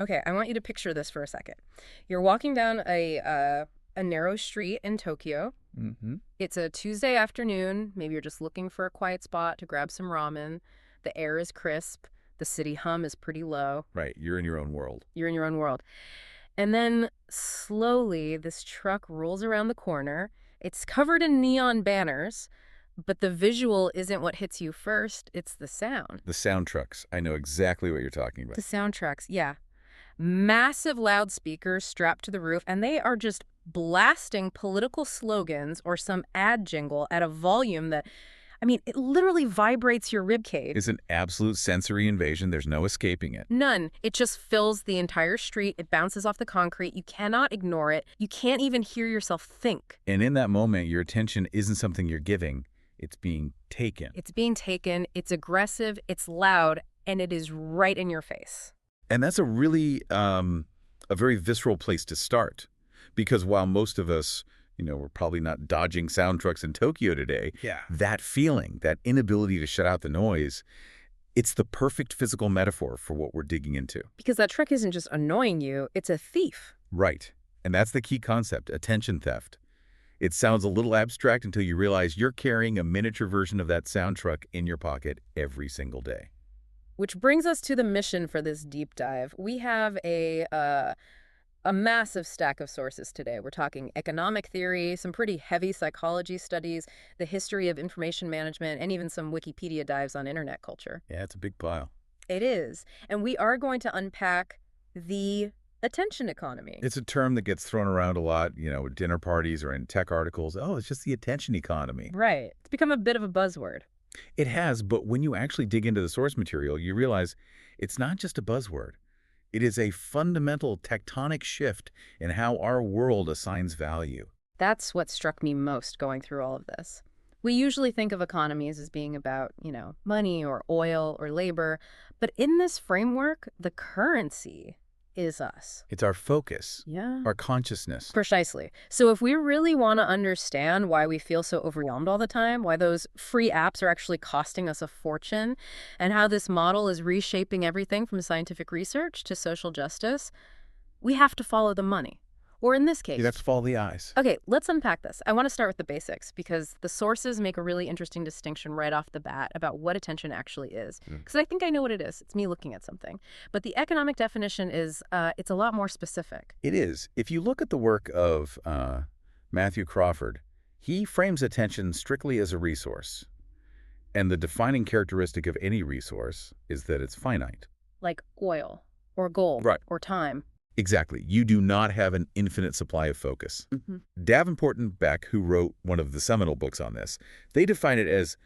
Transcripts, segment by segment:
Okay, I want you to picture this for a second. You're walking down a narrow street in Tokyo. Mm-hmm. It's a Tuesday afternoon. Maybe you're just looking for a quiet spot to grab some ramen. The air is crisp. The city hum is pretty low. Right. You're in your own world. You're in your own world. And then slowly, this truck rolls around the corner. It's covered in neon banners, but the visual isn't what hits you first. It's the sound. The sound trucks. I know exactly what you're talking The about. soundtracks, yeah. Massive loudspeakers strapped to the roof, and they are just blasting political slogans or some ad jingle at a volume that, I mean, it literally vibrates your ribcage. It's an absolute sensory invasion. There's no escaping it. None. It just fills the entire street. It bounces off the concrete. You cannot ignore it. You can't even hear yourself think. And in that moment, your attention isn't something you're giving. It's being taken. It's being taken. It's aggressive. It's loud. And it is right in your face. And that's a really, a very visceral place to start. Because while most of us, we're probably not dodging sound trucks in Tokyo today, that feeling, that inability to shut out the noise, it's the perfect physical metaphor for what we're digging into. Because that truck isn't just annoying you, it's a thief. Right. And that's the key concept, attention theft. It sounds a little abstract until you realize you're carrying a miniature version of that sound truck in your pocket every single day. Which brings us to the mission for this deep dive. We have a massive stack of sources today. We're talking economic theory, some pretty heavy psychology studies, the history of information management, and even some Wikipedia dives on internet culture. Yeah, it's a big pile. It is. And we are going to unpack the attention economy. It's a term that gets thrown around a lot, at dinner parties or in tech articles. Oh, it's just the attention economy. Right. It's become a bit of a buzzword. It has, but when you actually dig into the source material, you realize it's not just a buzzword. It is a fundamental tectonic shift in how our world assigns value. That's what struck me most going through all of this. We usually think of economies as being about, money or oil or labor, but in this framework, the currency is us. It's our focus, Yeah. our consciousness. Precisely. So if we really want to understand why we feel so overwhelmed all the time, why those free apps are actually costing us a fortune, and how this model is reshaping everything from scientific research to social justice, we have to follow the money. Or in this case... You have to follow the eyes. Okay, let's unpack this. I want to start with the basics because the sources make a really interesting distinction right off the bat about what attention actually is. Because I think I know what it is. It's me looking at something. But the economic definition is, it's a lot more specific. It is. If you look at the work of Matthew Crawford, he frames attention strictly as a resource. And the defining characteristic of any resource is that it's finite. Like oil or gold or time. Exactly. You do not have an infinite supply of focus. Davenport and Beck, who wrote one of the seminal books on this, they define it as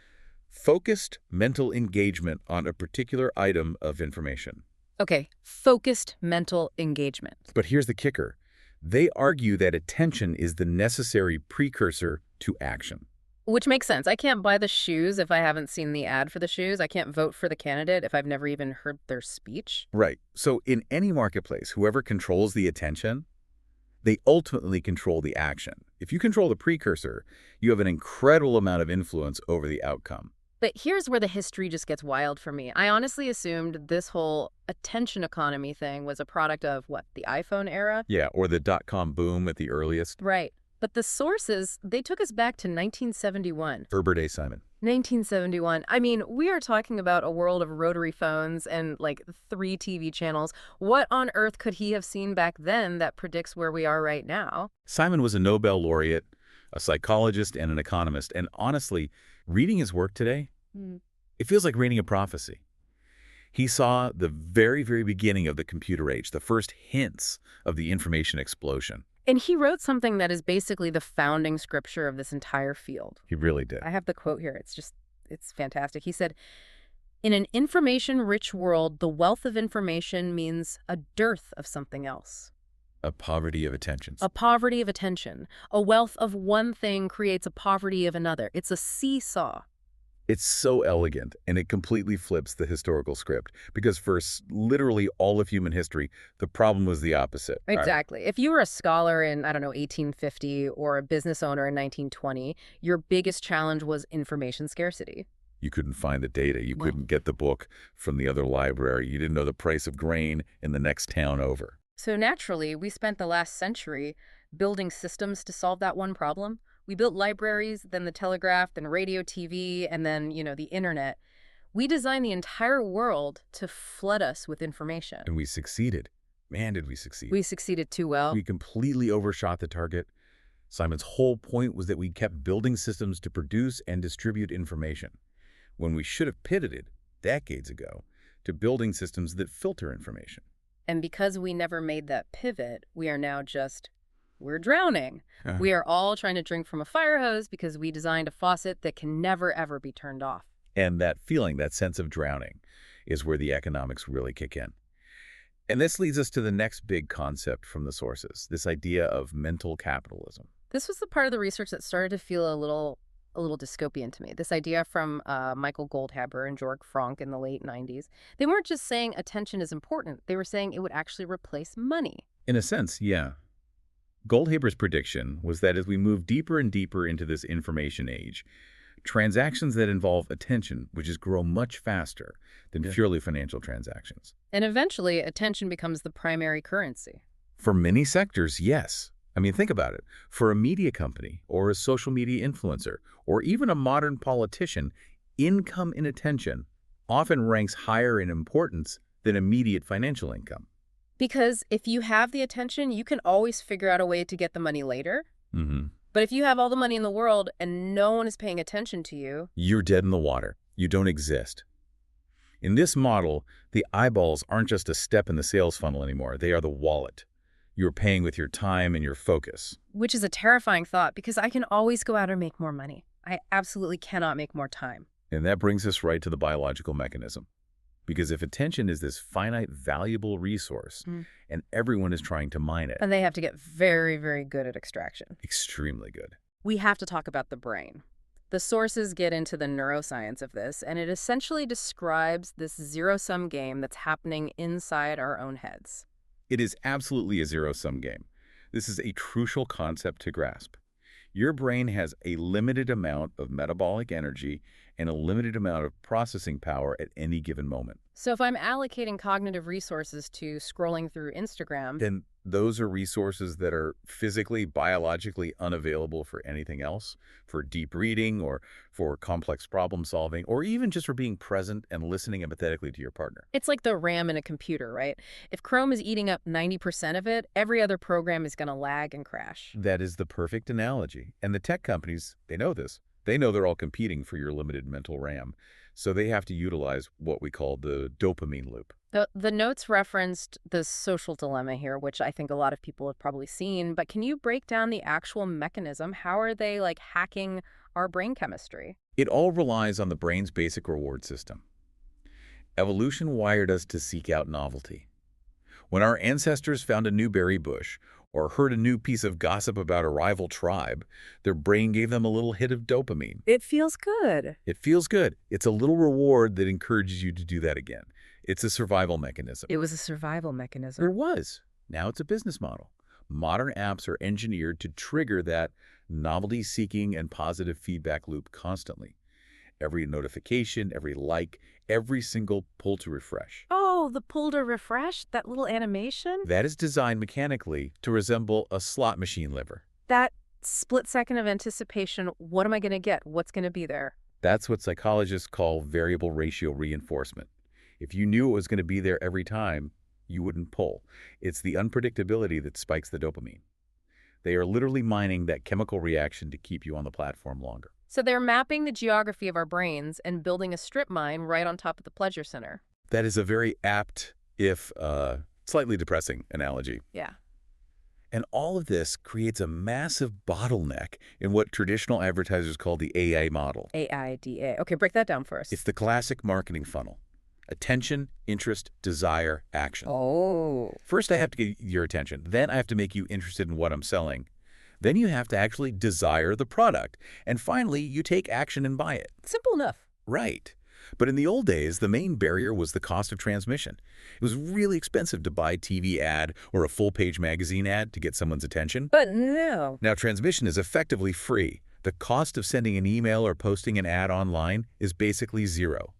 focused mental engagement on a particular item of information. Okay, focused mental engagement. But here's the kicker. They argue that attention is the necessary precursor to action. Which makes sense. I can't buy the shoes if I haven't seen the ad for the shoes. I can't vote for the candidate if I've never even heard their speech. Right. So in any marketplace, whoever controls the attention, they ultimately control the action. If you control the precursor, you have an incredible amount of influence over the outcome. But here's where the history just gets wild for me. I honestly assumed this whole attention economy thing was a product of, what, the iPhone era? Yeah, or the dot-com boom at the earliest. Right. But the sources, they took us back to 1971. Herbert A. Simon. 1971. I mean, we are talking about a world of rotary phones and, 3 TV channels. What on earth could he have seen back then that predicts where we are right now? Simon was a Nobel laureate, a psychologist, and an economist. And honestly, reading his work today, it feels like reading a prophecy. He saw the very, very beginning of the computer age, the first hints of the information explosion. And he wrote something that is basically the founding scripture of this entire field. He really did. I have the quote here. It's fantastic. He said, "In an information-rich world, the wealth of information means a dearth of something else. A poverty of attention. A poverty of attention. A wealth of one thing creates a poverty of another. It's a seesaw." It's so elegant, and it completely flips the historical script. Because for literally all of human history, the problem was the opposite. Exactly. If you were a scholar in, 1850 or a business owner in 1920, your biggest challenge was information scarcity. You couldn't find the data. You couldn't get the book from the other library. You didn't know the price of grain in the next town over. So naturally, we spent the last century building systems to solve that one problem. We built libraries, then the telegraph, then radio, TV, and then, the internet. We designed the entire world to flood us with information. And we succeeded. Man, did we succeed. We succeeded too well. We completely overshot the target. Simon's whole point was that we kept building systems to produce and distribute information, when we should have pivoted decades ago to building systems that filter information. And because we never made that pivot, we are now we're drowning. We are all trying to drink from a fire hose because we designed a faucet that can never, ever be turned off. And that feeling, that sense of drowning, is where the economics really kick in. And this leads us to the next big concept from the sources, this idea of mental capitalism. This was the part of the research that started to feel a little dystopian to me. This idea from Michael Goldhaber and Georg Frank in the late 90s. They weren't just saying attention is important. They were saying it would actually replace money. In a sense, yeah. Goldhaber's prediction was that as we move deeper and deeper into this information age, transactions that involve attention would just grow much faster than purely financial transactions. And eventually, attention becomes the primary currency. For many sectors, yes. I mean, think about it. For a media company or a social media influencer or even a modern politician, income in attention often ranks higher in importance than immediate financial income. Because if you have the attention, you can always figure out a way to get the money later. Mm-hmm. But if you have all the money in the world and no one is paying attention to you, you're dead in the water. You don't exist. In this model, the eyeballs aren't just a step in the sales funnel anymore. They are the wallet. You're paying with your time and your focus. Which is a terrifying thought because I can always go out and make more money. I absolutely cannot make more time. And that brings us right to the biological mechanism. Because if attention is this finite, valuable resource, and everyone is trying to mine it. And they have to get very, very good at extraction. Extremely good. We have to talk about the brain. The sources get into the neuroscience of this, and it essentially describes this zero-sum game that's happening inside our own heads. It is absolutely a zero-sum game. This is a crucial concept to grasp. Your brain has a limited amount of metabolic energy and a limited amount of processing power at any given moment. So if I'm allocating cognitive resources to scrolling through Instagram, then those are resources that are physically, biologically unavailable for anything else, for deep reading or for complex problem solving, or even just for being present and listening empathetically to your partner. It's like the RAM in a computer, right? If Chrome is eating up 90% of it, every other program is going to lag and crash. That is the perfect analogy. And the tech companies, they know this. They know they're all competing for your limited mental RAM. So they have to utilize what we call the dopamine loop. The notes referenced the social dilemma here, which I think a lot of people have probably seen. But can you break down the actual mechanism? How are they hacking our brain chemistry? It all relies on the brain's basic reward system. Evolution wired us to seek out novelty. When our ancestors found a new berry bush or heard a new piece of gossip about a rival tribe, their brain gave them a little hit of dopamine. It feels good. It feels good. It's a little reward that encourages you to do that again. It's a survival mechanism. It was a survival mechanism. It was. Now it's a business model. Modern apps are engineered to trigger that novelty-seeking and positive feedback loop constantly. Every notification, every like, every single pull to refresh. Oh, the pull to refresh? That little animation? That is designed mechanically to resemble a slot machine lever. That split second of anticipation, what am I going to get? What's going to be there? That's what psychologists call variable ratio reinforcement. If you knew it was going to be there every time, you wouldn't pull. It's the unpredictability that spikes the dopamine. They are literally mining that chemical reaction to keep you on the platform longer. So they're mapping the geography of our brains and building a strip mine right on top of the pleasure center. That is a very apt, if slightly depressing, analogy. Yeah. And all of this creates a massive bottleneck in what traditional advertisers call the AI model. AIDA. Okay, break that down for us. It's the classic marketing funnel. Attention, interest, desire, action. Oh. First, I have to get your attention. Then I have to make you interested in what I'm selling. Then you have to actually desire the product. And finally, you take action and buy it. Simple enough. Right. But in the old days, the main barrier was the cost of transmission. It was really expensive to buy a TV ad or a full-page magazine ad to get someone's attention. But no. Now, transmission is effectively free. The cost of sending an email or posting an ad online is basically zero.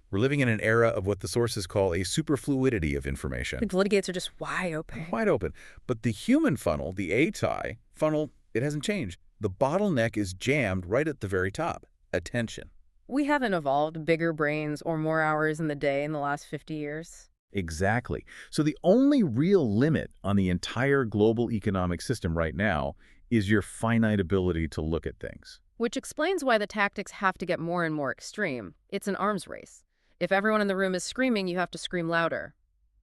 We're living in an era of what the sources call a superfluidity of information. The litigates are just wide open. Wide open. But the human funnel, the A-tie funnel, it hasn't changed. The bottleneck is jammed right at the very top. Attention. We haven't evolved bigger brains or more hours in the day in the last 50 years. Exactly. So the only real limit on the entire global economic system right now is your finite ability to look at things. Which explains why the tactics have to get more and more extreme. It's an arms race. If everyone in the room is screaming, you have to scream louder,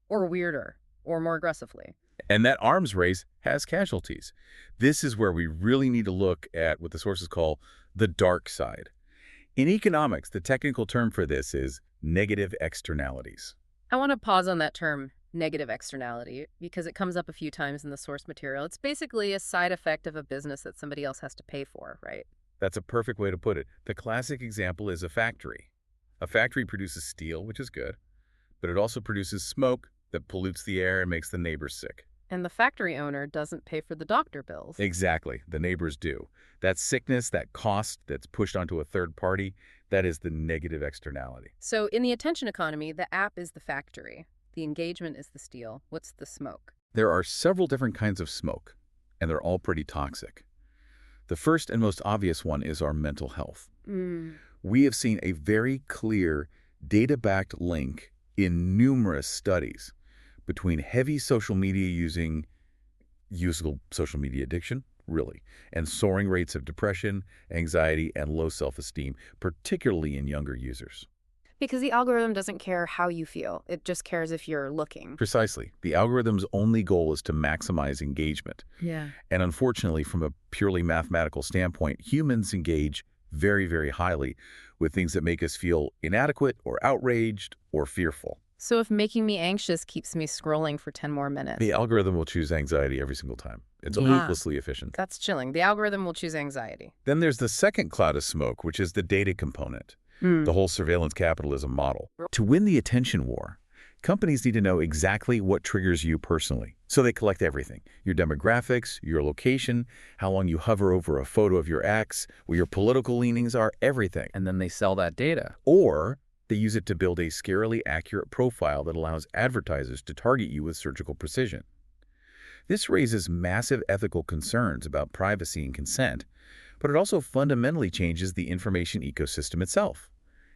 or weirder, or more aggressively. And that arms race has casualties. This is where we really need to look at what the sources call the dark side. In economics, the technical term for this is negative externalities. I want to pause on that term, negative externality, because it comes up a few times in the source material. It's basically a side effect of a business that somebody else has to pay for, right? That's a perfect way to put it. The classic example is a factory. A factory produces steel, which is good, but it also produces smoke that pollutes the air and makes the neighbors sick. And the factory owner doesn't pay for the doctor bills. Exactly. The neighbors do. That sickness, that cost that's pushed onto a third party, that is the negative externality. So in the attention economy, the app is the factory. The engagement is the steel. What's the smoke? There are several different kinds of smoke, and they're all pretty toxic. The first and most obvious one is our mental health. We have seen a very clear data-backed link in numerous studies between heavy social media usable social media addiction, really, and soaring rates of depression, anxiety, and low self-esteem, particularly in younger users. Because the algorithm doesn't care how you feel. It just cares if you're looking. Precisely. The algorithm's only goal is to maximize engagement. Yeah. And unfortunately, from a purely mathematical standpoint, humans engage very, very highly with things that make us feel inadequate or outraged or fearful. So if making me anxious keeps me scrolling for 10 more minutes. The algorithm will choose anxiety every single time. It's ruthlessly efficient. That's chilling. The algorithm will choose anxiety. Then there's the second cloud of smoke, which is the data component, the whole surveillance capitalism model. To win the attention war, companies need to know exactly what triggers you personally. So they collect everything: your demographics, your location, how long you hover over a photo of your ex, what your political leanings are, everything. And then they sell that data. Or they use it to build a scarily accurate profile that allows advertisers to target you with surgical precision. This raises massive ethical concerns about privacy and consent, but it also fundamentally changes the information ecosystem itself.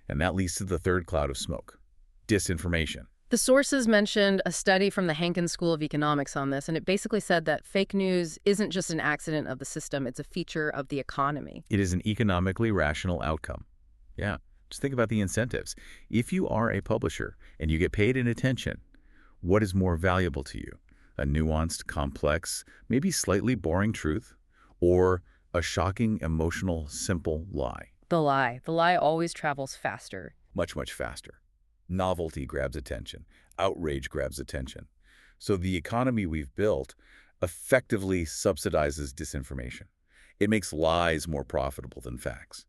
And that leads to the third cloud of smoke: disinformation. The sources mentioned a study from the Hankin School of Economics on this, and it basically said that fake news isn't just an accident of the system, it's a feature of the economy. It is an economically rational outcome. Yeah, just think about the incentives. If you are a publisher and you get paid in attention, what is more valuable to you? A nuanced, complex, maybe slightly boring truth, or a shocking, emotional, simple lie? The lie. The lie always travels faster. Much, much faster. Novelty grabs attention. Outrage grabs attention. So the economy we've built effectively subsidizes disinformation. It makes lies more profitable than facts.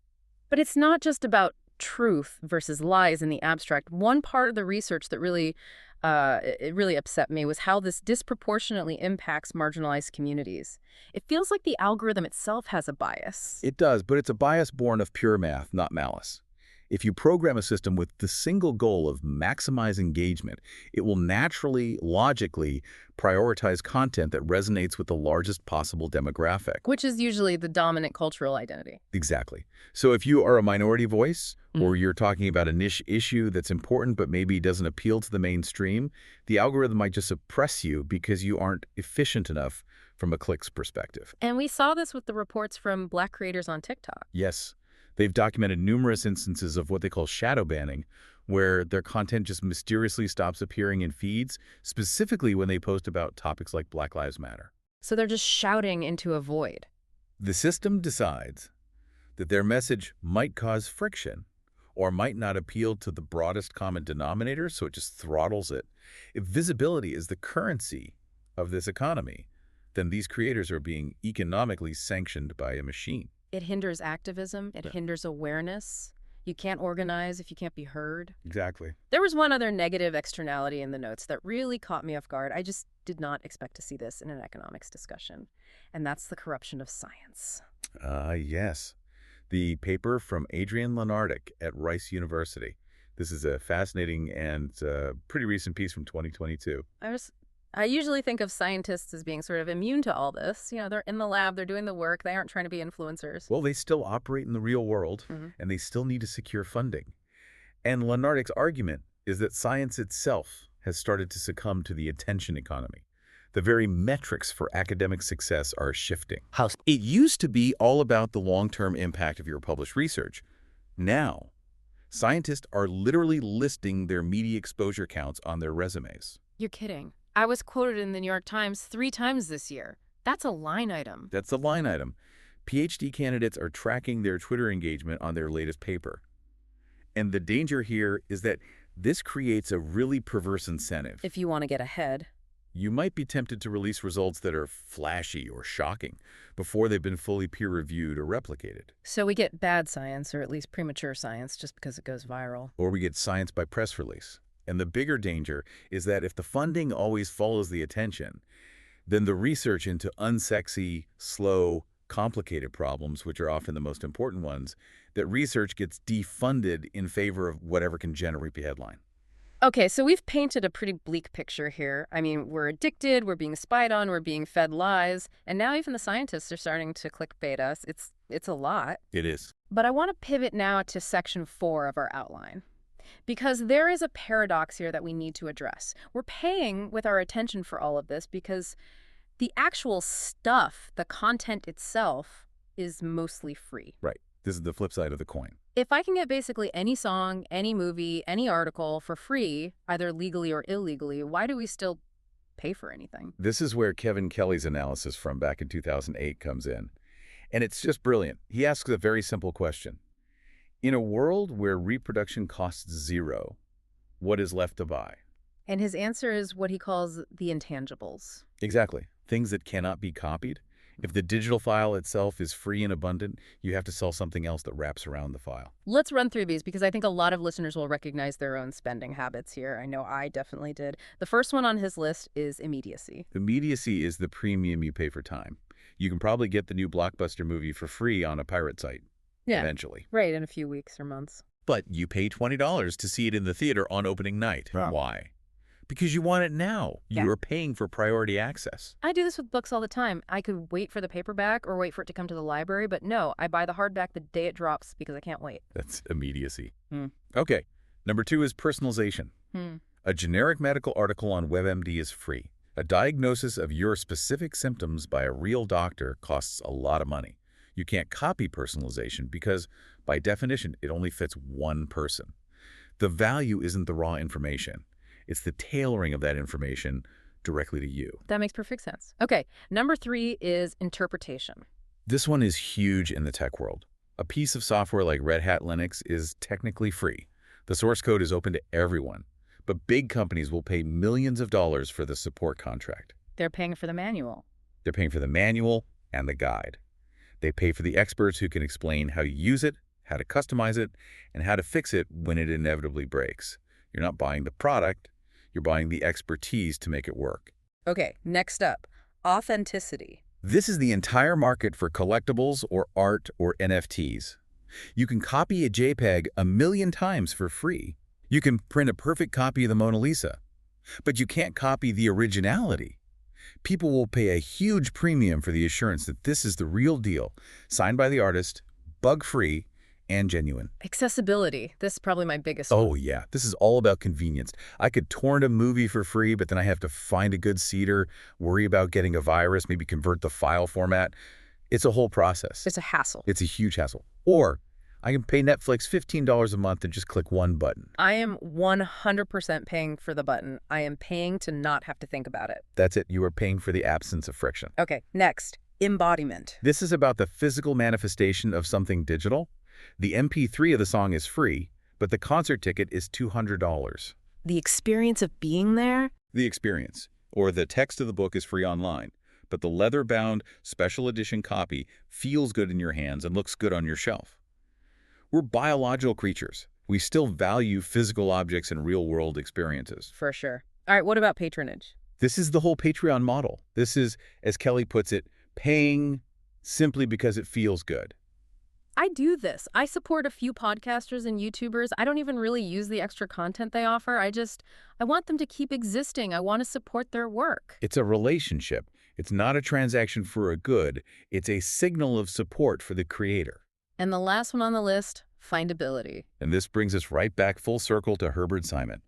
But it's not just about truth versus lies in the abstract. One part of the research that really upset me was how this disproportionately impacts marginalized communities. It feels like the algorithm itself has a bias. It does, but it's a bias born of pure math, not malice. If you program a system with the single goal of maximize engagement, it will naturally, logically prioritize content that resonates with the largest possible demographic. Which is usually the dominant cultural identity. Exactly. So if you are a minority voice, or you're talking about a niche issue that's important but maybe doesn't appeal to the mainstream, the algorithm might just suppress you because you aren't efficient enough from a clicks perspective. And we saw this with the reports from Black creators on TikTok. Yes. They've documented numerous instances of what they call shadow banning, where their content just mysteriously stops appearing in feeds, specifically when they post about topics like Black Lives Matter. So they're just shouting into a void. The system decides that their message might cause friction or might not appeal to the broadest common denominator, so it just throttles it. If visibility is the currency of this economy, then these creators are being economically sanctioned by a machine. It hinders activism. It hinders awareness. You can't organize if you can't be heard. Exactly. There was one other negative externality in the notes that really caught me off guard. I just did not expect to see this in an economics discussion, and that's the corruption of science. Yes. The paper from Adrian Lenardic at Rice University. This is a fascinating and pretty recent piece from 2022. I usually think of scientists as being sort of immune to all this. You know, they're in the lab, they're doing the work, they aren't trying to be influencers. Well, they still operate in the real world, and they still need to secure funding. And Lenardic's argument is that science itself has started to succumb to the attention economy. The very metrics for academic success are shifting. It used to be all about the long-term impact of your published research. Now, scientists are literally listing their media exposure counts on their resumes. You're kidding. I was quoted in the New York Times 3 times this year. That's a line item. That's a line item. PhD candidates are tracking their Twitter engagement on their latest paper. And the danger here is that this creates a really perverse incentive. If you want to get ahead. You might be tempted to release results that are flashy or shocking before they've been fully peer-reviewed or replicated. So we get bad science, or at least premature science, just because it goes viral. Or we get science by press release. And the bigger danger is that if the funding always follows the attention, then the research into unsexy, slow, complicated problems, which are often the most important ones, that research gets defunded in favor of whatever can generate the headline. Okay, so we've painted a pretty bleak picture here. I mean, we're addicted, we're being spied on, we're being fed lies, and now even the scientists are starting to clickbait us. It's a lot. It is. But I want to pivot now to section 4 of our outline, because there is a paradox here that we need to address. We're paying with our attention for all of this because the actual stuff, the content itself, is mostly free. Right. This is the flip side of the coin. If I can get basically any song, any movie, any article for free, either legally or illegally, why do we still pay for anything? This is where Kevin Kelly's analysis from back in 2008 comes in. And it's just brilliant. He asks a very simple question. In a world where reproduction costs zero, what is left to buy? And his answer is what he calls the intangibles. Exactly. Things that cannot be copied. If the digital file itself is free and abundant, you have to sell something else that wraps around the file. Let's run through these because I think a lot of listeners will recognize their own spending habits here. I know I definitely did. The first one on his list is immediacy. Immediacy is the premium you pay for time. You can probably get the new blockbuster movie for free on a pirate site. Yeah, eventually. Right, in a few weeks or months. But you pay $20 to see it in the theater on opening night. Wow. Why? Because you want it now. Yeah. You're paying for priority access. I do this with books all the time. I could wait for the paperback or wait for it to come to the library, but no, I buy the hardback the day it drops because I can't wait. That's immediacy. Okay. Number 2 is personalization. A generic medical article on WebMD is free. A diagnosis of your specific symptoms by a real doctor costs a lot of money. You can't copy personalization because, by definition, it only fits one person. The value isn't the raw information. It's the tailoring of that information directly to you. That makes perfect sense. Okay, number 3 is interpretation. This one is huge in the tech world. A piece of software like Red Hat Linux is technically free. The source code is open to everyone. But big companies will pay millions of dollars for the support contract. They're paying for the manual. They're paying for the manual and the guide. They pay for the experts who can explain how to use it, how to customize it, and how to fix it when it inevitably breaks. You're not buying the product. You're buying the expertise to make it work. Okay, next up, authenticity. This is the entire market for collectibles or art or NFTs. You can copy a JPEG 1,000,000 times for free. You can print a perfect copy of the Mona Lisa, but you can't copy the originality. People will pay a huge premium for the assurance that this is the real deal, signed by the artist, bug-free, and genuine. Accessibility. This is probably my biggest one. Oh, yeah. This is all about convenience. I could torrent a movie for free, but then I have to find a good seeder, worry about getting a virus, maybe convert the file format. It's a whole process. It's a hassle. It's a huge hassle. Or I can pay Netflix $15 a month and just click one button. I am 100% paying for the button. I am paying to not have to think about it. That's it. You are paying for the absence of friction. Okay, next, embodiment. This is about the physical manifestation of something digital. The MP3 of the song is free, but the concert ticket is $200. The experience of being there? The experience. Or the text of the book is free online, but the leather-bound special edition copy feels good in your hands and looks good on your shelf. We're biological creatures. We still value physical objects and real-world experiences. For sure. All right, what about patronage? This is the whole Patreon model. This is, as Kelly puts it, paying simply because it feels good. I do this. I support a few podcasters and YouTubers. I don't even really use the extra content they offer. I want them to keep existing. I want to support their work. It's a relationship. It's not a transaction for a good. It's a signal of support for the creator. And the last one on the list, findability. And this brings us right back full circle to Herbert Simon.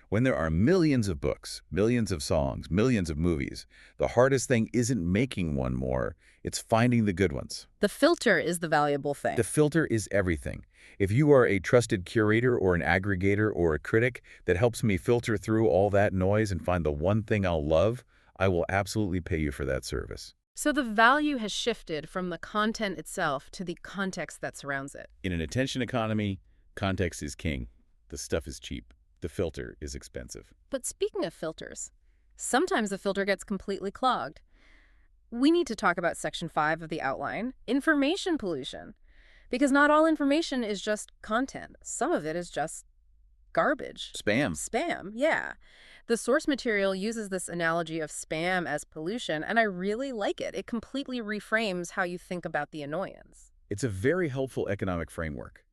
When there are millions of books, millions of songs, millions of movies, the hardest thing isn't making one more, it's finding the good ones. The filter is the valuable thing. The filter is everything. If you are a trusted curator or an aggregator or a critic that helps me filter through all that noise and find the one thing I'll love, I will absolutely pay you for that service. So the value has shifted from the content itself to the context that surrounds it. In an attention economy, context is king. The stuff is cheap. The filter is expensive. But speaking of filters, sometimes the filter gets completely clogged. We need to talk about Section 5 of the outline, information pollution. Because not all information is just content. Some of it is just garbage. Spam. Spam, yeah. The source material uses this analogy of spam as pollution, and I really like it. It completely reframes how you think about the annoyance. It's a very helpful economic framework.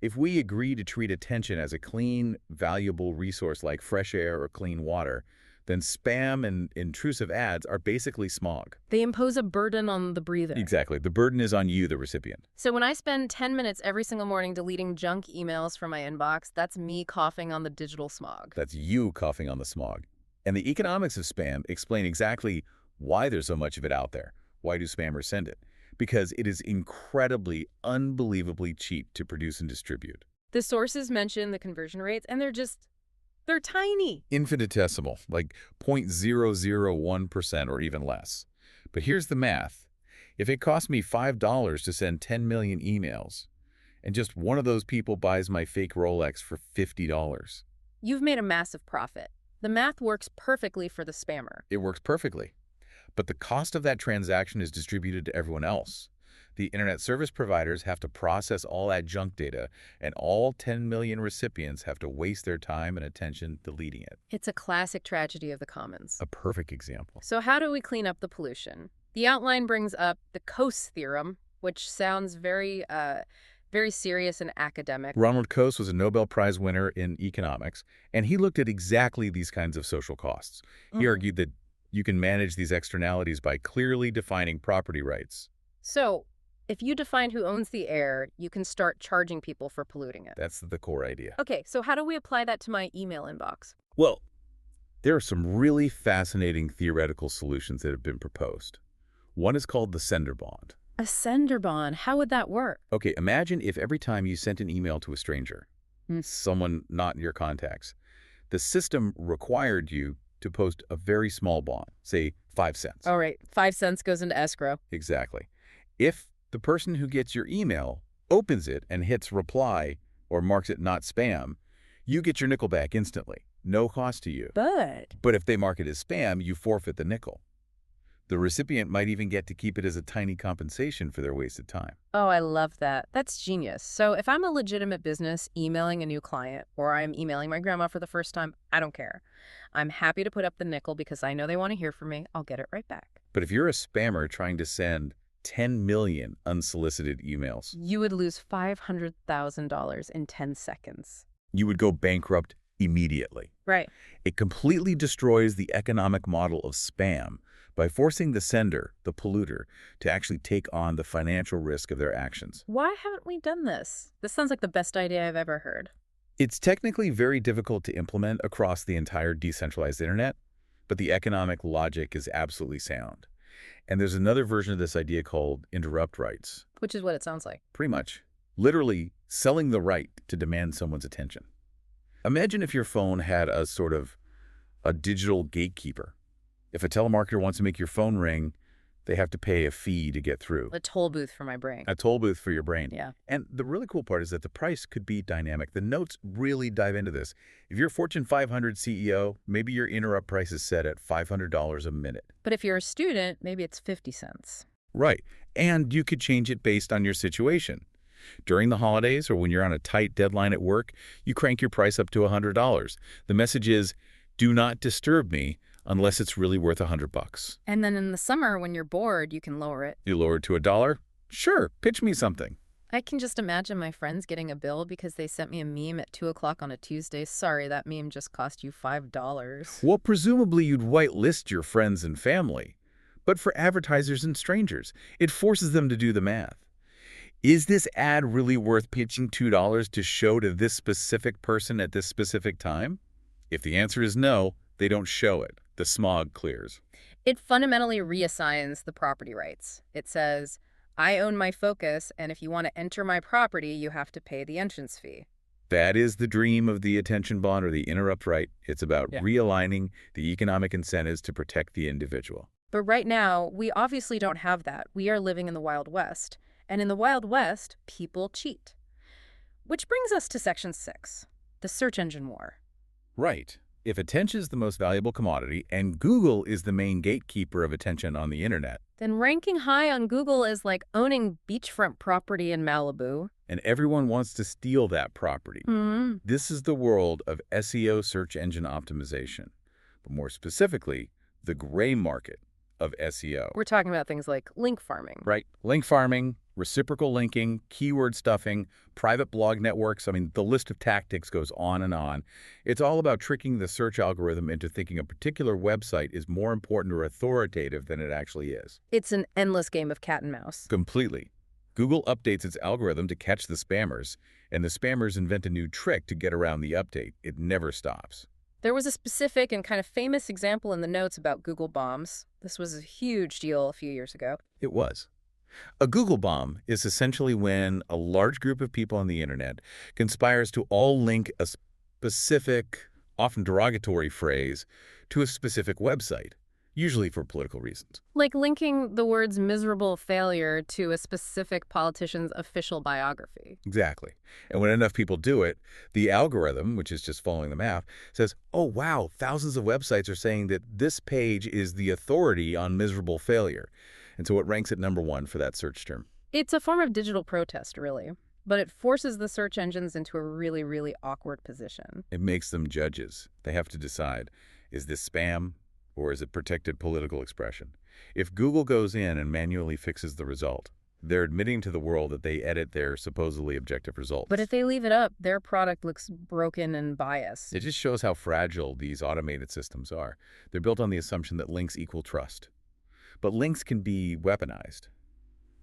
If we agree to treat attention as a clean, valuable resource like fresh air or clean water, then spam and intrusive ads are basically smog. They impose a burden on the breather. Exactly. The burden is on you, the recipient. So when I spend 10 minutes every single morning deleting junk emails from my inbox, that's me coughing on the digital smog. That's you coughing on the smog. And the economics of spam explain exactly why there's so much of it out there. Why do spammers send it? Because it is incredibly, unbelievably cheap to produce and distribute. The sources mention the conversion rates, and they're tiny. Infinitesimal, like 0.001% or even less. But here's the math. If it costs me $5 to send 10 million emails, and just one of those people buys my fake Rolex for $50. You've made a massive profit. The math works perfectly for the spammer. It works perfectly. But the cost of that transaction is distributed to everyone else. The internet service providers have to process all that junk data, and all 10 million recipients have to waste their time and attention deleting it. It's a classic tragedy of the commons. A perfect example. So how do we clean up the pollution? The outline brings up the Coase theorem, which sounds very serious and academic. Ronald Coase was a Nobel Prize winner in economics, and he looked at exactly these kinds of social costs. He argued that you can manage these externalities by clearly defining property rights. So, if you define who owns the air, you can start charging people for polluting it. That's the core idea. Okay, so how do we apply that to my email inbox? Well, there are some really fascinating theoretical solutions that have been proposed. One is called the sender bond. A sender bond, how would that work? Okay, imagine if every time you sent an email to a stranger, someone not in your contacts, the system required you to post a very small bond, say 5 cents. All right, 5 cents goes into escrow. Exactly. If the person who gets your email opens it and hits reply or marks it not spam, you get your nickel back instantly. No cost to you. But if they mark it as spam, you forfeit the nickel. The recipient might even get to keep it as a tiny compensation for their wasted time. Oh, I love that. That's genius. So if I'm a legitimate business emailing a new client, or I'm emailing my grandma for the first time, I don't care. I'm happy to put up the nickel because I know they want to hear from me. I'll get it right back. But if you're a spammer trying to send 10 million unsolicited emails, you would lose $500,000 in 10 seconds. You would go bankrupt immediately. Right. It completely destroys the economic model of spam by forcing the sender, the polluter, to actually take on the financial risk of their actions. Why haven't we done this? This sounds like the best idea I've ever heard. It's technically very difficult to implement across the entire decentralized internet, but the economic logic is absolutely sound. And there's another version of this idea called interrupt rights. Which is what it sounds like. Pretty much. Literally selling the right to demand someone's attention. Imagine if your phone had a sort of a digital gatekeeper. If a telemarketer wants to make your phone ring, they have to pay a fee to get through. A toll booth for my brain. A toll booth for your brain. Yeah. And the really cool part is that the price could be dynamic. The notes really dive into this. If you're a Fortune 500 CEO, maybe your interrupt price is set at $500 a minute. But if you're a student, maybe it's 50 cents. Right. And you could change it based on your situation. During the holidays or when you're on a tight deadline at work, you crank your price up to $100. The message is, do not disturb me unless it's really worth $100. And then in the summer, when you're bored, you can lower it. You lower it to $1? Sure, pitch me something. I can just imagine my friends getting a bill because they sent me a meme at 2 o'clock on a Tuesday. Sorry, that meme just cost you $5. Well, presumably you'd whitelist your friends and family. But for advertisers and strangers, it forces them to do the math. Is this ad really worth pitching $2 to show to this specific person at this specific time? If the answer is no, they don't show it. The smog clears. It fundamentally reassigns the property rights. It says, I own my focus, and if you want to enter my property, you have to pay the entrance fee. That is the dream of the attention bond or the interrupt right. It's about realigning the economic incentives to protect the individual. But right now, we obviously don't have that. We are living in the Wild West. And in the Wild West, people cheat. Which brings us to Section 6, the search engine war. Right. If attention is the most valuable commodity and Google is the main gatekeeper of attention on the internet, then ranking high on Google is like owning beachfront property in Malibu. And everyone wants to steal that property. This is the world of SEO, search engine optimization. But more specifically, the gray market of SEO. We're talking about things like link farming. Right. Link farming, reciprocal linking, keyword stuffing, private blog networks. I mean, the list of tactics goes on and on. It's all about tricking the search algorithm into thinking a particular website is more important or authoritative than it actually is. It's an endless game of cat and mouse. Completely. Google updates its algorithm to catch the spammers, and the spammers invent a new trick to get around the update. It never stops. There was a specific and kind of famous example in the notes about Google bombs. This was a huge deal a few years ago. It was. A Google bomb is essentially when a large group of people on the internet conspires to all link a specific, often derogatory phrase to a specific website, usually for political reasons. Like linking the words miserable failure to a specific politician's official biography. Exactly. And when enough people do it, the algorithm, which is just following the math, says, oh, wow, thousands of websites are saying that this page is the authority on miserable failure. And so it ranks at #1 for that search term. It's a form of digital protest, really. But it forces the search engines into a really, really awkward position. It makes them judges. They have to decide, is this spam or is it protected political expression? If Google goes in and manually fixes the result, they're admitting to the world that they edit their supposedly objective results. But if they leave it up, their product looks broken and biased. It just shows how fragile these automated systems are. They're built on the assumption that links equal trust. But links can be weaponized.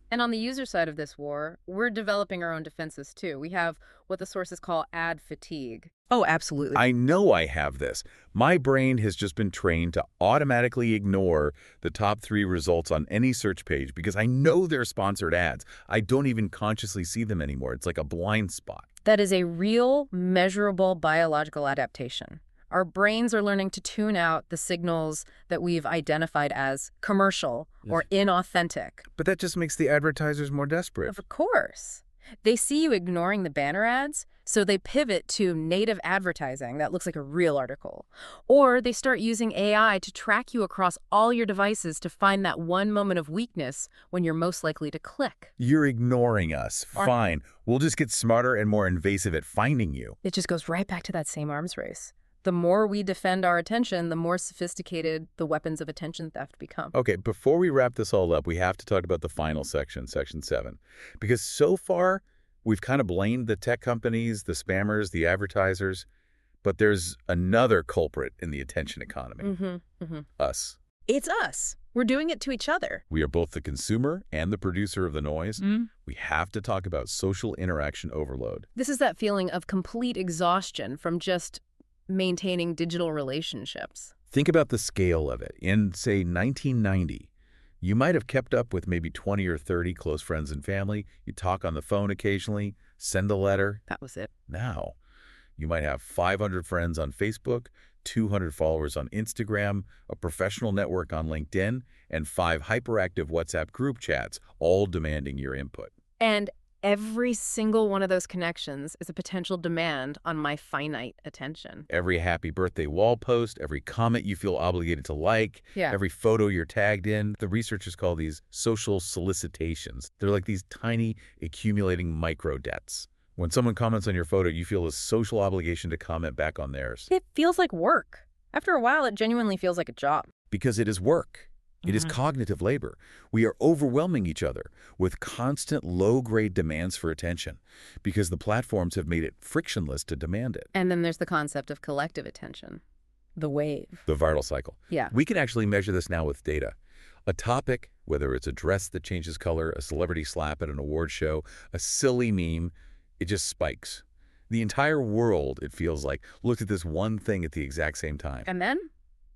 And on the user side of this war, we're developing our own defenses too. We have what the sources call ad fatigue. Oh, absolutely. I know I have this. My brain has just been trained to automatically ignore the top 3 results on any search page because I know they're sponsored ads. I don't even consciously see them anymore. It's like a blind spot. That is a real, measurable biological adaptation. Our brains are learning to tune out the signals that we've identified as commercial or inauthentic. But that just makes the advertisers more desperate. Of course. They see you ignoring the banner ads, so they pivot to native advertising that looks like a real article. Or they start using AI to track you across all your devices to find that one moment of weakness when you're most likely to click. You're ignoring us. Fine. We'll just get smarter and more invasive at finding you. It just goes right back to that same arms race. The more we defend our attention, the more sophisticated the weapons of attention theft become. Okay, before we wrap this all up, we have to talk about the final section, Section 7. Because so far, we've kind of blamed the tech companies, the spammers, the advertisers, but there's another culprit in the attention economy. Us. It's us. We're doing it to each other. We are both the consumer and the producer of the noise. We have to talk about social interaction overload. This is that feeling of complete exhaustion from just maintaining digital relationships. Think about the scale of it. In, say, 1990, you might have kept up with maybe 20 or 30 close friends and family. You talk on the phone occasionally, send a letter. That was it. Now, you might have 500 friends on Facebook, 200 followers on Instagram, a professional network on LinkedIn, and 5 hyperactive WhatsApp group chats, all demanding your input. And every single one of those connections is a potential demand on my finite attention. Every happy birthday wall post, every comment you feel obligated to like, Yeah. every photo you're tagged in, the researchers call these social solicitations. They're like these tiny accumulating micro debts. When someone comments on your photo, you feel a social obligation to comment back on theirs. It feels like work. After a while, it genuinely feels like a job. Because it is work. It is Mhm. cognitive labor. We are overwhelming each other with constant low-grade demands for attention because the platforms have made it frictionless to demand it. And then there's the concept of collective attention, the wave. The viral cycle. Yeah. We can actually measure this now with data. A topic, whether it's a dress that changes color, a celebrity slap at an award show, a silly meme, it just spikes. The entire world, it feels like, looked at this one thing at the exact same time. And then,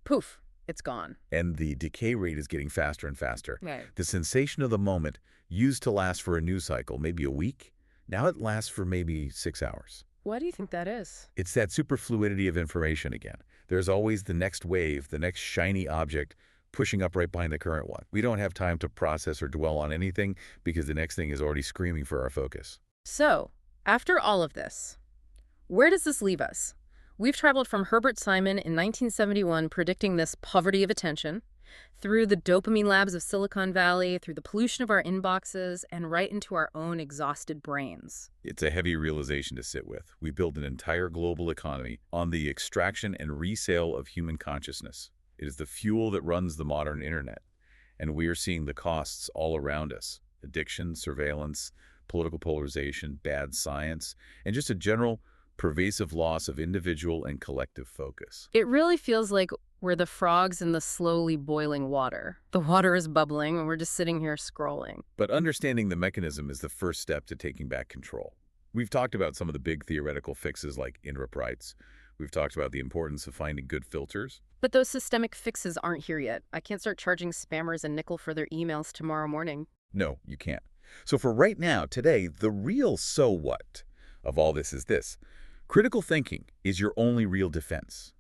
poof, it's gone. And the decay rate is getting faster and faster. Right. The sensation of the moment used to last for a news cycle, maybe a week, now it lasts for maybe 6 hours. What do you think that is? It's that superfluidity of information again. There's always the next wave, the next shiny object pushing up right behind the current one. We don't have time to process or dwell on anything because the next thing is already screaming for our focus. So, after all of this, where does this leave us? We've traveled from Herbert Simon in 1971 predicting this poverty of attention, through the dopamine labs of Silicon Valley, through the pollution of our inboxes, and right into our own exhausted brains. It's a heavy realization to sit with. We build an entire global economy on the extraction and resale of human consciousness. It is the fuel that runs the modern internet, and we are seeing the costs all around us. Addiction, surveillance, political polarization, bad science, and just a general pervasive loss of individual and collective focus. It really feels like we're the frogs in the slowly boiling water. The water is bubbling and we're just sitting here scrolling. But understanding the mechanism is the first step to taking back control. We've talked about some of the big theoretical fixes like interrupt rights. We've talked about the importance of finding good filters. But those systemic fixes aren't here yet. I can't start charging spammers a nickel for their emails tomorrow morning. No, you can't. So for right now, today, the real so what of all this is this. Critical thinking is your only real defense.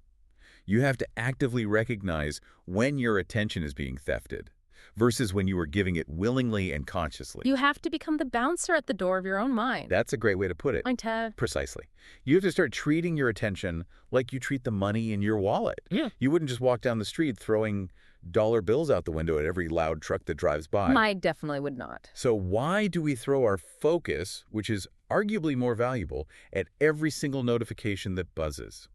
You have to actively recognize when your attention is being thefted versus when you are giving it willingly and consciously. You have to become the bouncer at the door of your own mind. That's a great way to put it. Mind Ted. Precisely. You have to start treating your attention like you treat the money in your wallet. Yeah. You wouldn't just walk down the street throwing dollar bills out the window at every loud truck that drives by. I definitely would not. So why do we throw our focus, which is arguably more valuable, at every single notification that buzzes?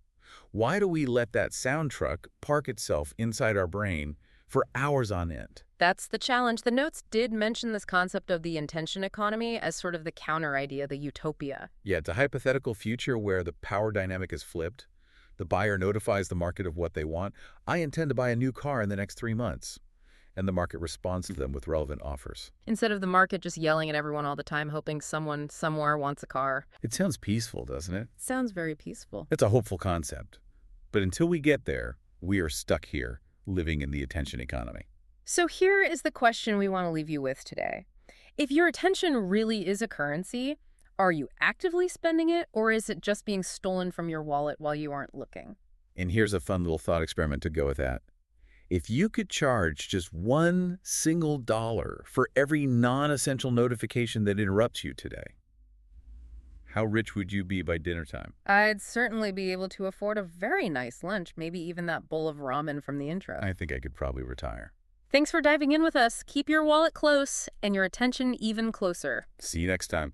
Why do we let that sound truck park itself inside our brain for hours on end? That's the challenge. The notes did mention this concept of the intention economy as sort of the counter idea, the utopia. Yeah, it's a hypothetical future where the power dynamic is flipped. The buyer notifies the market of what they want. I intend to buy a new car in the next 3 months. And the market responds to them with relevant offers. Instead of the market just yelling at everyone all the time, hoping someone somewhere wants a car. It sounds peaceful, doesn't it? Sounds very peaceful. It's a hopeful concept. But until we get there, we are stuck here, living in the attention economy. So here is the question we want to leave you with today. If your attention really is a currency, are you actively spending it, or is it just being stolen from your wallet while you aren't looking? And here's a fun little thought experiment to go with that. If you could charge just $1 single for every non-essential notification that interrupts you today, how rich would you be by dinner time? I'd certainly be able to afford a very nice lunch, maybe even that bowl of ramen from the intro. I think I could probably retire. Thanks for diving in with us. Keep your wallet close and your attention even closer. See you next time.